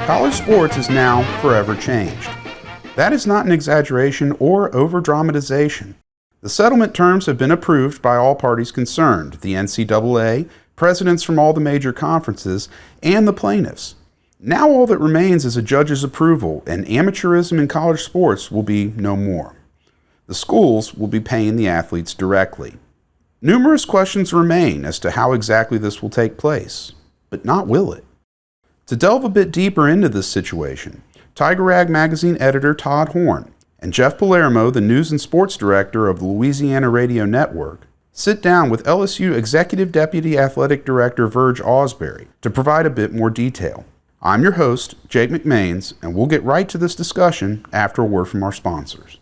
College sports is now forever changed. That is not an exaggeration or over-dramatization. The settlement terms have been approved by all parties concerned, the NCAA, presidents from all the major conferences, and the plaintiffs. Now all that remains is a judge's approval, and amateurism in college sports will be no more. The schools will be paying the athletes directly. Numerous questions remain as to how exactly this will take place, but not will it. To delve a bit deeper into this situation, Tiger Rag magazine editor Todd Horne and Jeff Palermo, the news and sports director of the Louisiana Radio Network, sit down with LSU Executive Deputy Athletic Director Verge Ausberry to provide a bit more detail. I'm your host, Jake McMains, and we'll get right to this discussion after a word from our sponsors.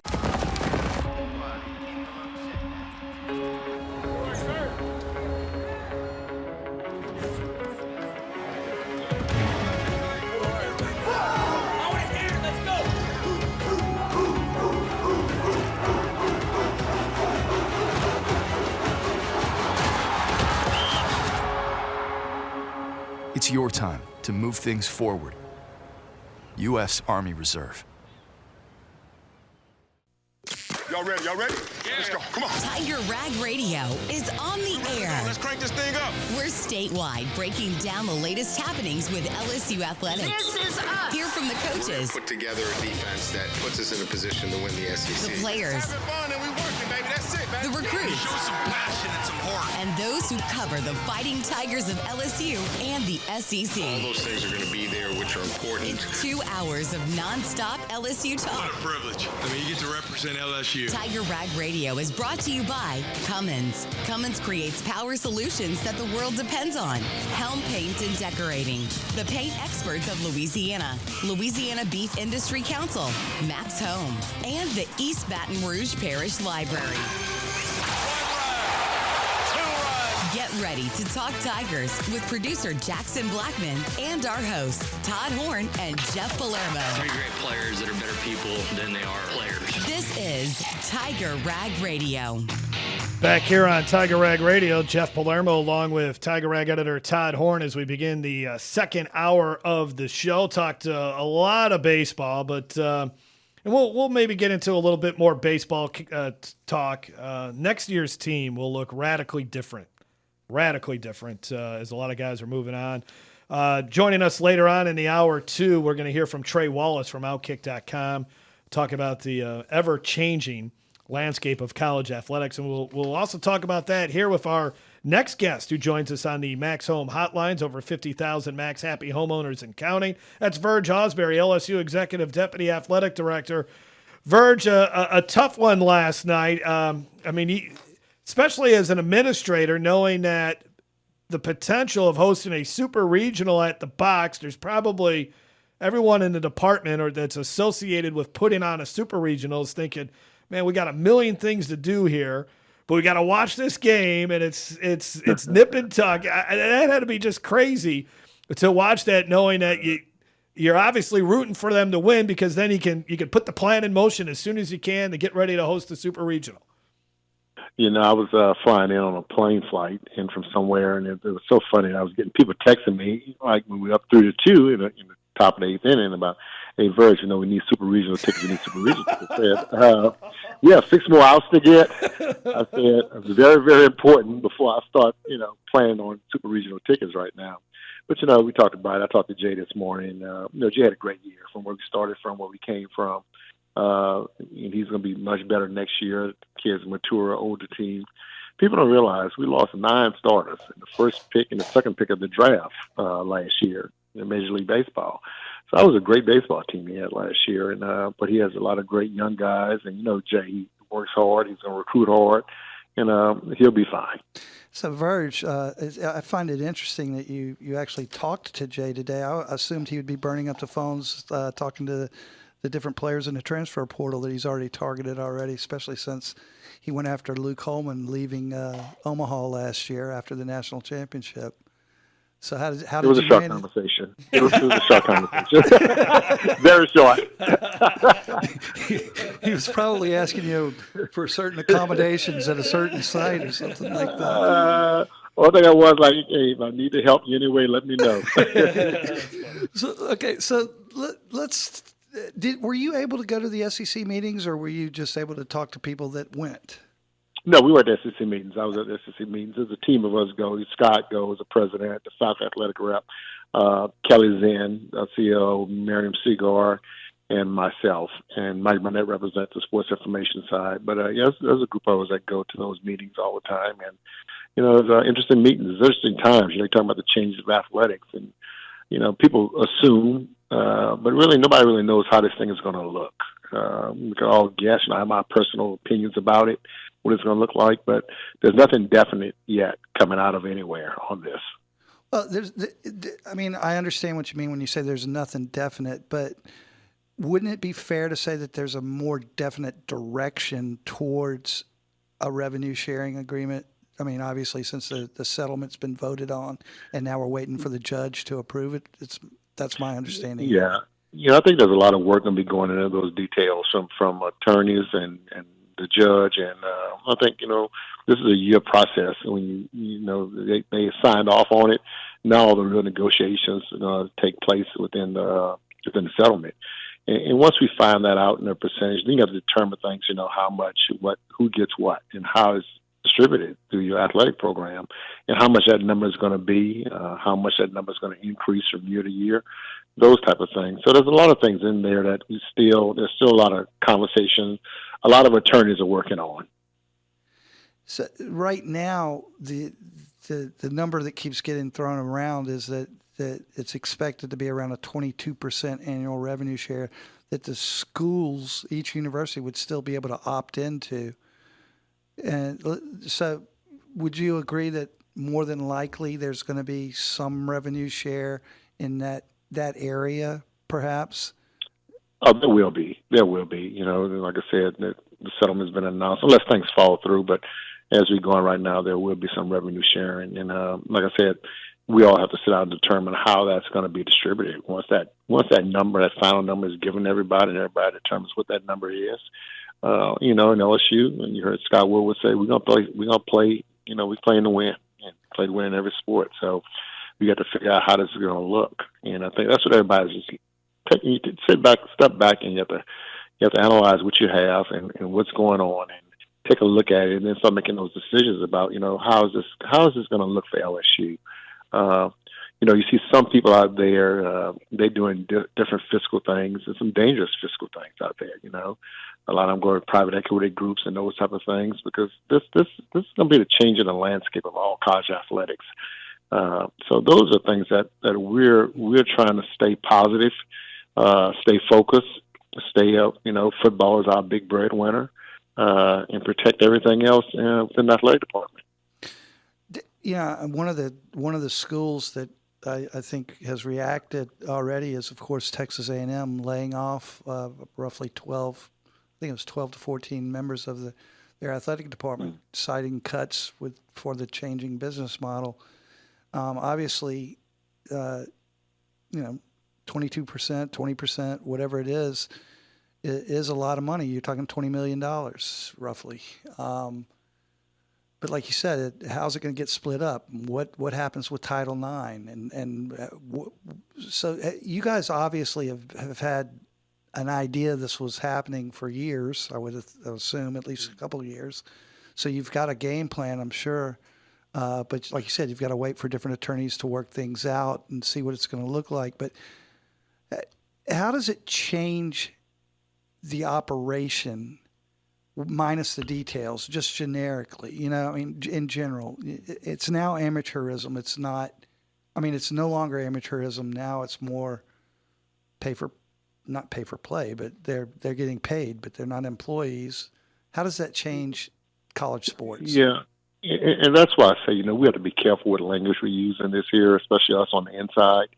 It's your time to move things forward. U.S. Army Reserve. Y'all ready? Yeah. Let's go. Come on. Tiger Rag Radio is on the air. Let's crank this thing up. We're statewide, breaking down the latest happenings with LSU athletics. This is us. Hear from the coaches, Put together a defense that puts us in a position to win the SEC. the players, Having fun and we working, baby. That's it, man. the recruits, Show some passion and some heart. and those who cover the Fighting Tigers of LSU and the All SEC. those things are going to be there, which are important. It's 2 hours of nonstop LSU What talk. a privilege. I mean, you get to represent LSU. Tiger Rag Radio is brought to you by Cummins. Cummins creates power solutions that the world depends on. Helm Paint and Decorating. The paint experts of Louisiana. Louisiana Beef Industry Council. Max Home. And the East Baton Rouge Parish Library. Get ready to talk Tigers with producer Jackson Blackman and our hosts, Todd Horne and Jeff Palermo. Three great players that are better people than they are players. This is Tiger Rag Radio. Back here on Tiger Rag Radio, Jeff Palermo along with Tiger Rag editor Todd Horne as we begin the second hour of the show. Talked a lot of baseball, but and we'll maybe get into a little bit more baseball talk. Next year's team will look radically different as a lot of guys are moving on. Joining us later on in the hour, too, we're going to hear from Trey Wallace from Outkick.com, talk about the ever-changing landscape of college athletics. And we'll also talk about that here with our next guest who joins us on the Max Home hotlines, over 50,000 Max Happy homeowners and counting. That's Verge Ausberry, LSU Executive Deputy Athletic Director. Verge, a tough one last night. Especially as an administrator, knowing that the potential of hosting a super regional at the box, there's probably everyone in the department or that's associated with putting on a super regional is thinking, man, we got a million things to do here, but we got to watch this game, and it's nip and tuck. That had to be just crazy to watch that, knowing that you're obviously rooting for them to win, because then you can put the plan in motion as soon as you can to get ready to host the super regional. You know, I was flying in on a plane flight in from somewhere, and it was so funny. I was getting people texting me, like when we were up 3-2 in the top of the eighth inning, about, hey, Verge, we need super regional tickets. We need super regional tickets. I said, 6 more outs to get. I said, it's very, very important before I start, planning on super regional tickets right now. But, we talked about it. I talked to Jay this morning. Jay had a great year from where we started from, where we came from. He's going to be much better next year. Kids mature, older team. People don't realize we lost 9 starters in the first pick and the second pick of the draft last year in Major League Baseball. So that was a great baseball team he had last year. And but he has a lot of great young guys. And Jay, he works hard. He's going to recruit hard, and he'll be fine. So, Verge, I find it interesting that you actually talked to Jay today. I assumed he would be burning up the phones, talking to the different players in the transfer portal that he's already targeted already, especially since he went after Luke Holman leaving Omaha last year after the national championship. So how did it was a short conversation. It was a short conversation. Very short. He was probably asking you for certain accommodations at a certain site or something like that. One thing I was like, hey, if I need to help you anyway, let me know. So let's. Were you able to go to the SEC meetings, or were you just able to talk to people that went? No, we were at the SEC meetings. I was at the SEC meetings. There's a team of us go. Scott goes, the president, the South Athletic rep, Kelly Zinn, CEO, Miriam Segar, and myself. And Mike Burnett represents the sports information side. But yeah, there's a group of us that go to those meetings all the time. And, you know, it's interesting meetings. It's interesting times. You know, talking about the changes of athletics. And, you know, people assume, but really nobody really knows how this thing is going to look. We can all guess. You know, I have my personal opinions about it, what it's going to look like, but there's nothing definite yet coming out of anywhere on this. Well, I mean, I understand what you mean when you say there's nothing definite, but wouldn't it be fair to say that there's a more definite direction towards a revenue sharing agreement? I mean, obviously, since the settlement's been voted on, and now we're waiting for the judge to approve it. That's my understanding. Yeah, you know, I think there's a lot of work going to be going into those details from attorneys and the judge, and I think, you know, this is a year process. When you know they signed off on it, now all the real negotiations are going to take place within the settlement. And once we find that out in a percentage, then you have to determine things. You know, how much, who gets what, and how it's distributed through your athletic program, and how much that number is going to be, how much that number is going to increase from year to year, those type of things. So there's a lot of things in there that there's still a lot of conversation, a lot of attorneys are working on. So right now, the number that keeps getting thrown around is that it's expected to be around a 22% annual revenue share that the schools, each university, would still be able to opt into. And so would you agree that more than likely there's going to be some revenue share in that area, perhaps? Oh, there will be. You know, like I said, the settlement's been announced, unless things fall through. But as we're going right now, there will be some revenue sharing. And like I said, we all have to sit down and determine how that's going to be distributed. Once that final number is given to everybody, and everybody determines what that number is. You know, in LSU, and you heard Scott Woodward say, we're gonna play. You know, we playing to win, and play to win in every sport. So we got to figure out how this is going to look. And I think that's what everybody's just taking. You can step back, and you have to analyze what you have and what's going on, and take a look at it, and then start making those decisions about, you know, how is this going to look for LSU. You know, you see some people out there, they're doing different fiscal things, and some dangerous fiscal things out there. You know, a lot of them go to private equity groups and those type of things, because this is going to be the change in the landscape of all college athletics. So those are things that we're trying to stay positive, stay focused, stay up. You know, football is our big breadwinner, and protect everything else within the athletic department. Yeah, one of the schools that I think has reacted already is, of course, Texas A&M laying off roughly 12. I think it was 12 to 14 members of their athletic department, citing cuts for the changing business model. Obviously, you know, 22%, 20%, whatever it is a lot of money. You're talking $20 million roughly. But like you said, how's it going to get split up? What happens with Title IX? So you guys obviously have had an idea this was happening for years. I would assume at least a couple of years. So you've got a game plan, I'm sure. But like you said, you've got to wait for different attorneys to work things out and see what it's going to look like. But how does it change the operation, minus the details, just generically? You know, I mean, in general, it's now amateurism. It's not. I mean, it's no longer amateurism. Now it's more not pay for play, but they're getting paid, but they're not employees. How does that change college sports? Yeah. And that's why I say, you know, we have to be careful with the language we use in this here, especially us on the inside.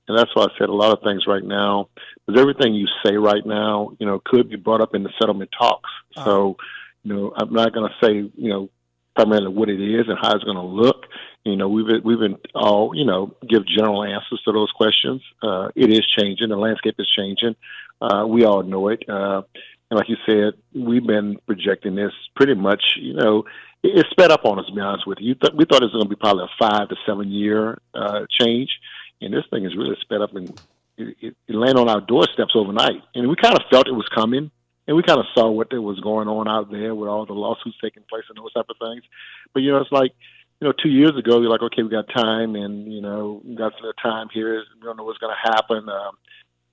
And that's why I said a lot of things right now, because everything you say right now, you know, could be brought up in the settlement talks. So, you know, I'm not going to say, you know, primarily what it is and how it's going to look. You know, we've been all, you know, give general answers to those questions. It is changing. The landscape is changing. We all know it. And like you said, we've been projecting this pretty much, you know, it sped up on us, to be honest with you. We thought it was going to be probably a 5 to 7 year change, and this thing is really sped up, and it landed on our doorsteps overnight. And we kind of felt it was coming, and we kind of saw what was going on out there with all the lawsuits taking place and those type of things. But, it's like, 2 years ago, you're like, okay, we got time, and, we got the time here. We don't know what's going to happen.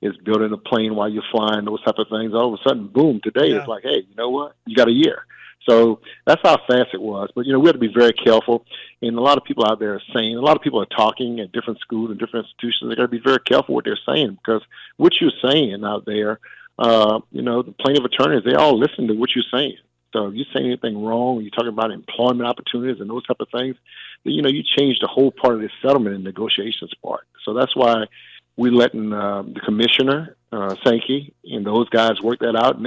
It's building a plane while you're flying, those type of things. All of a sudden, boom, today it's like, hey, you know what? You got a year. So that's how fast it was. But, we have to be very careful. And a lot of people out there are saying, a lot of people are talking at different schools and different institutions. They got to be very careful what they're saying, because what you're saying out there, the plaintiff attorneys, they all listen to what you're saying. So if you say anything wrong, you're talking about employment opportunities and those type of things, then, you change the whole part of this settlement and negotiations part. So that's why we're letting the commissioner, Sankey, and those guys work that out. And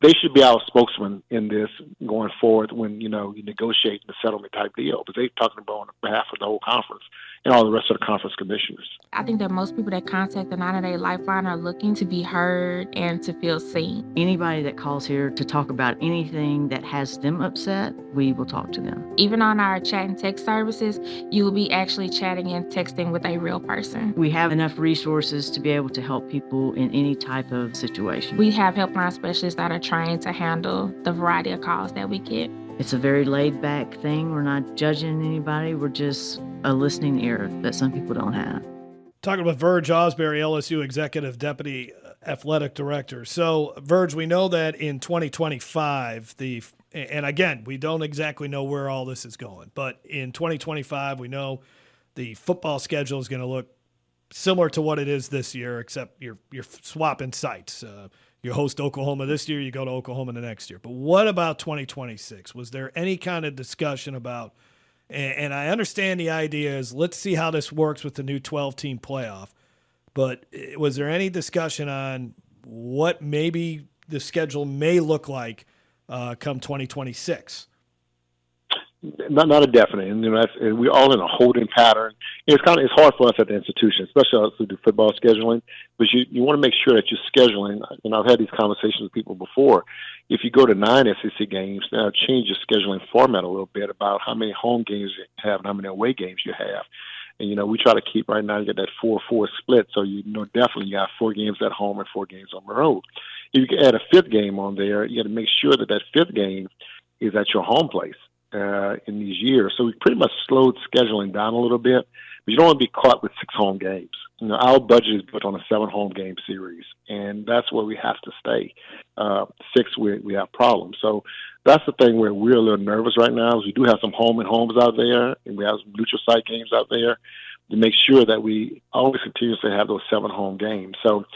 they should be our spokesman in this going forward when, you negotiate the settlement type deal, because they're talking about on behalf of the whole conference and all the rest of the conference commissioners. I think that most people that contact the 90-Day Lifeline are looking to be heard and to feel seen. Anybody that calls here to talk about anything that has them upset, we will talk to them. Even on our chat and text services, you will be actually chatting and texting with a real person. We have enough resources to be able to help people in any type of situation. We have helpline specialists that are trained to handle the variety of calls that we get. It's a very laid-back thing. We're not judging anybody. We're just a listening ear that some people don't have. Talking about Verge Ausberry, LSU Executive Deputy Athletic Director. So, Verge, we know that in 2025, and again, we don't exactly know where all this is going, but in 2025, we know the football schedule is going to look similar to what it is this year, except you're swapping sites. You host Oklahoma this year, you go to Oklahoma the next year. But what about 2026? Was there any kind of discussion about, and I understand the idea is let's see how this works with the new 12-team playoff, but was there any discussion on what maybe the schedule may look like come 2026? Not a definite, and we're all in a holding pattern. It's hard for us at the institution, especially us who do football scheduling, but you want to make sure that you're scheduling. And I've had these conversations with people before. If you go to 9 SEC games, now change your scheduling format a little bit about how many home games you have and how many away games you have. And we try to keep right now. You get that 4-4 split, so definitely you got 4 games at home and 4 games on the road. If you can add a 5th game on there, you got to make sure that 5th game is at your home place. In these years. So we pretty much slowed scheduling down a little bit, but you don't want to be caught with 6 home games. Our budget is built on a 7 home game series, and that's where we have to stay. 6, we have problems. So that's the thing where we're a little nervous right now is we do have some home and homes out there, and we have some neutral site games out there to make sure that we always continuously have those 7 home games. So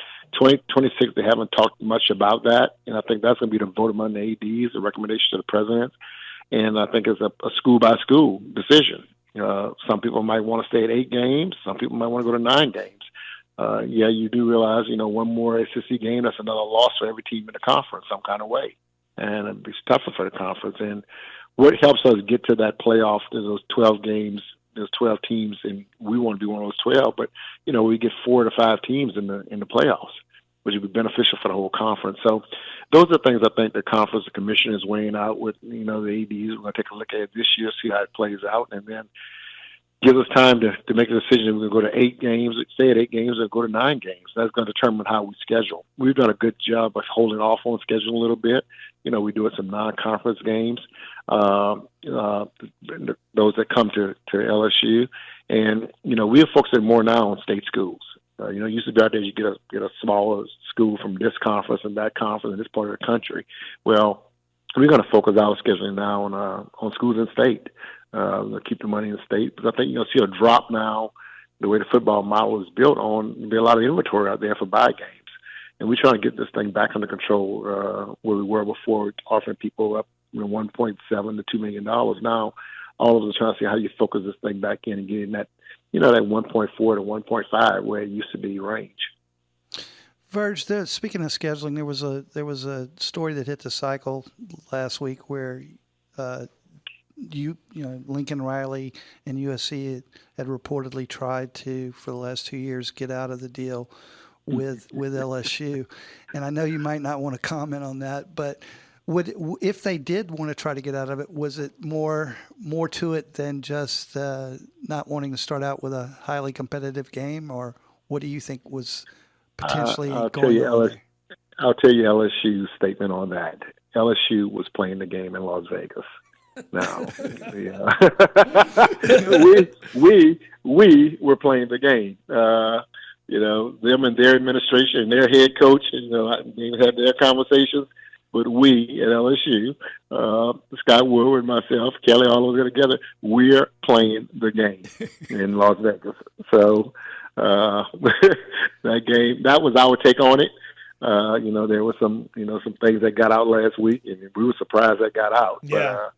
2026, they haven't talked much about that, and I think that's going to be the vote among the ADs, the recommendation to the president. And I think it's a school-by-school decision. Some people might want to stay at 8 games. Some people might want to go to 9 games. You do realize, one more SEC game, that's another loss for every team in the conference some kind of way. And it's tougher for the conference. And what helps us get to that playoff is those 12 games, those 12 teams, and we want to be one of those 12. But, we get 4 to 5 teams in the playoffs, which would be beneficial for the whole conference. So those are things I think the conference, the commission is weighing out with, the ADs. We're going to take a look at it this year, see how it plays out, and then give us time to make a decision if we're going to go to 8 games, stay at 8 games, or go to 9 games. That's going to determine how we schedule. We've done a good job of holding off on scheduling a little bit. We do it some non-conference games, those that come to LSU. And, we're focusing more now on state schools. It used to be out there you get a smaller school from this conference and that conference in this part of the country. Well, we're going to focus our scheduling now on schools in state. We'll keep the money in the state. Because I think you'll see a drop now, the way the football model is built on, there'll be a lot of inventory out there for buy games. And we're trying to get this thing back under control where we were before, offering people up $1.7 to $2 million. Now, all of us are trying to see how you focus this thing back in and get in that, that 1.4 to 1.5 where it used to be range. Verge, speaking of scheduling, there was a story that hit the cycle last week where Lincoln Riley and USC had reportedly tried to, for the last 2 years, get out of the deal with LSU. And I know you might not want to comment on that, but if they did want to try to get out of it, was it more to it than just not wanting to start out with a highly competitive game, or what do you think was potentially going on there? I'll tell you LSU's statement on that. LSU was playing the game in Las Vegas. Now, we were playing the game. Them and their administration and their head coach, they had their conversations. But we at LSU, Scott Woodward and myself, Kelly, all of us together, we're playing the game in Las Vegas. So that game, that was our take on it. There was some things that got out last week, and we were surprised that got out. Yeah. But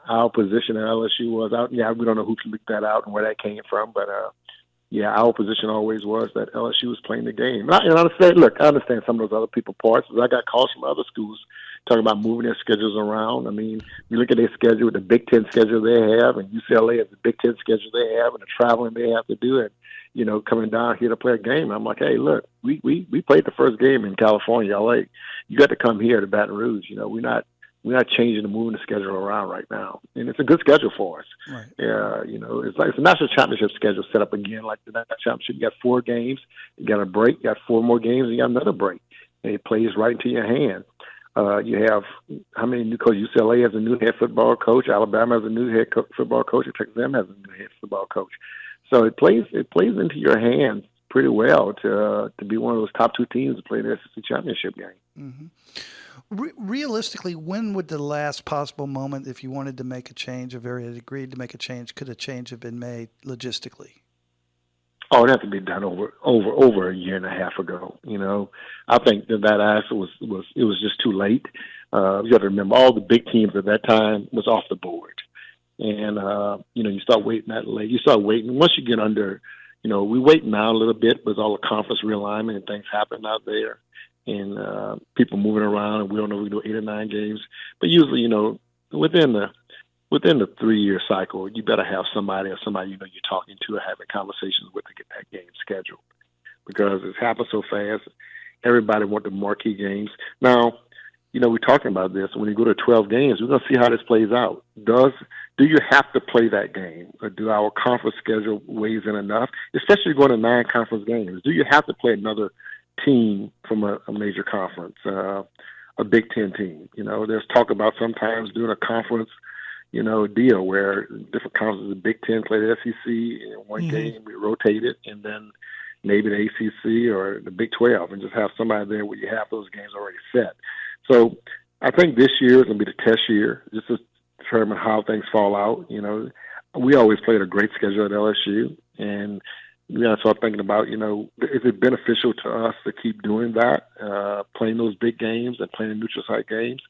our position at LSU was out. Yeah, we don't know who leaked that out and where that came from, but our position always was that LSU was playing the game. And I understand some of those other people parts. I got calls from other schools talking about moving their schedules around. I mean, you look at their schedule, the Big Ten schedule they have, and UCLA has the Big Ten schedule they have, and the traveling they have to do, and coming down here to play a game. I'm like, hey, look, we played the first game in California, LA. You got to come here to Baton Rouge. We're not changing and moving the schedule around right now, and it's a good schedule for us. Right. It's like it's a national championship schedule set up again. Like the national championship, you got 4 games, you got a break, you got 4 more games, and you got another break, and it plays right into your hand. You have how many new coaches? UCLA has a new head football coach. Alabama has a new head football coach. And Texas A&M has a new head football coach. So it plays into your hands pretty well to be one of those top 2 teams to play the SEC championship game. Mm-hmm. Realistically, when would the last possible moment, if you wanted to make a change, if area had agreed to make a change, could a change have been made logistically? Oh, it'd have to be done over a year and a half ago. I think that answer was just too late. You got to remember all the big teams at that time was off the board, and you start waiting that late. You start waiting once you get under. We wait now a little bit with all the conference realignment and things happening out there, and people moving around, and we don't know if we do 8 or 9 games. But usually, within the 3-year cycle, you better have somebody you're talking to or having conversations with to get that game scheduled, because it's happened so fast. Everybody wants the marquee games. Now, we're talking about this. When you go to 12 games, we're going to see how this plays out. Do you have to play that game, or do our conference schedule weighs in enough? Especially going to 9 conference games. Do you have to play another team from a major conference, a Big Ten team? There's talk about sometimes doing a conference, deal where different conferences, the Big Ten play the SEC in one game, we rotate it, and then maybe the ACC or the Big 12, and just have somebody there where you have those games already set. So I think this year is going to be the test year, just to determine how things fall out. We always played a great schedule at LSU, and we got to start thinking about, is it beneficial to us to keep doing that, playing those big games and playing neutral site games?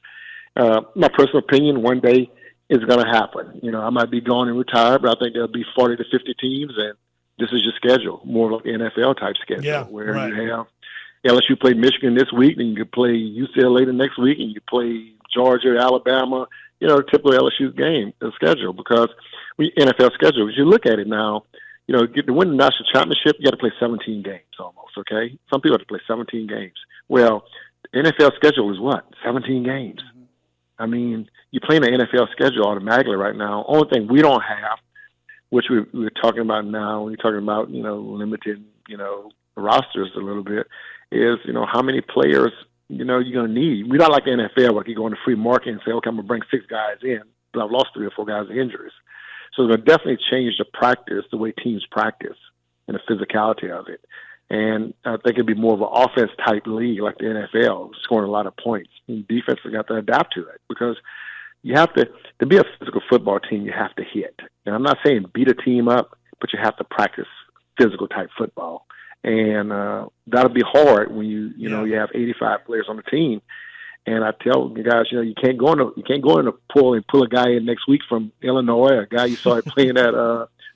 My personal opinion, one day it's going to happen. I might be gone and retired, but I think there'll be 40 to 50 teams, and this is your schedule, more like NFL type schedule, where you have LSU play Michigan this week, and you can play UCLA the next week, and you play Georgia, Alabama, typical LSU game, the schedule, because NFL schedule, as you look at it now, to win the national championship, you got to play 17 games almost, okay? Some people have to play 17 games. Well, the NFL schedule is what? 17 games. I mean, you're playing the NFL schedule automatically right now. Only thing we don't have, which we're talking about now, when you're talking about, limited, rosters a little bit, is, how many players, you're going to need. We're not like the NFL, where you go on the free market and say, okay, I'm going to bring 6 guys in, but I've lost 3 or 4 guys to injuries. So it's going to definitely change the practice, the way teams practice, and the physicality of it. And I think it'd be more of an offense-type league like the NFL, scoring a lot of points. And defense has got to adapt to it, because you have to be a physical football team, you have to hit. And I'm not saying beat a team up, but you have to practice physical-type football. And that'll be hard when you have 85 players on the team. And I tell you guys, you can't go in the pool and pull a guy in next week from Illinois, a guy you saw playing at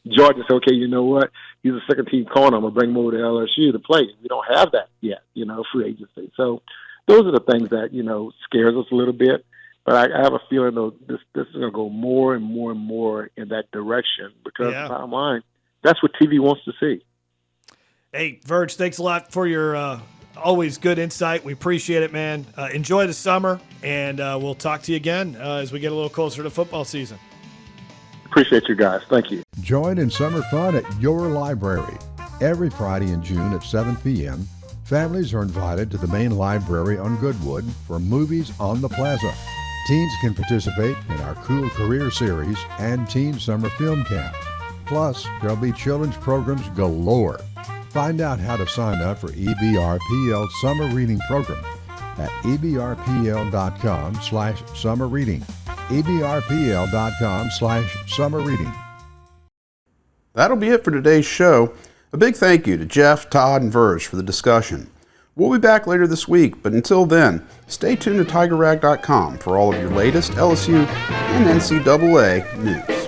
Georgia. Say, okay, you know what? He's a second-team corner. I'm gonna bring him over to LSU to play. We don't have that yet, free agency. So those are the things that scares us a little bit. But I have a feeling though this is gonna go more and more and more in that direction, because bottom line, that's what TV wants to see. Hey, Verge, thanks a lot for your always good insight. We appreciate it, man. Enjoy the summer, and we'll talk to you again as we get a little closer to football season. Appreciate you guys. Thank you. Join in summer fun at your library. Every Friday in June at 7 p.m., families are invited to the main library on Goodwood for Movies on the Plaza. Teens can participate in our Cool Career Series and Teen Summer Film Camp. Plus, there'll be children's programs galore. Find out how to sign up for EBRPL Summer Reading Program at ebrpl.com/summer reading. ebrpl.com/summer reading. That'll be it for today's show. A big thank you to Jeff, Todd, and Verge for the discussion. We'll be back later this week, but until then, stay tuned to TigerRag.com for all of your latest LSU and NCAA news.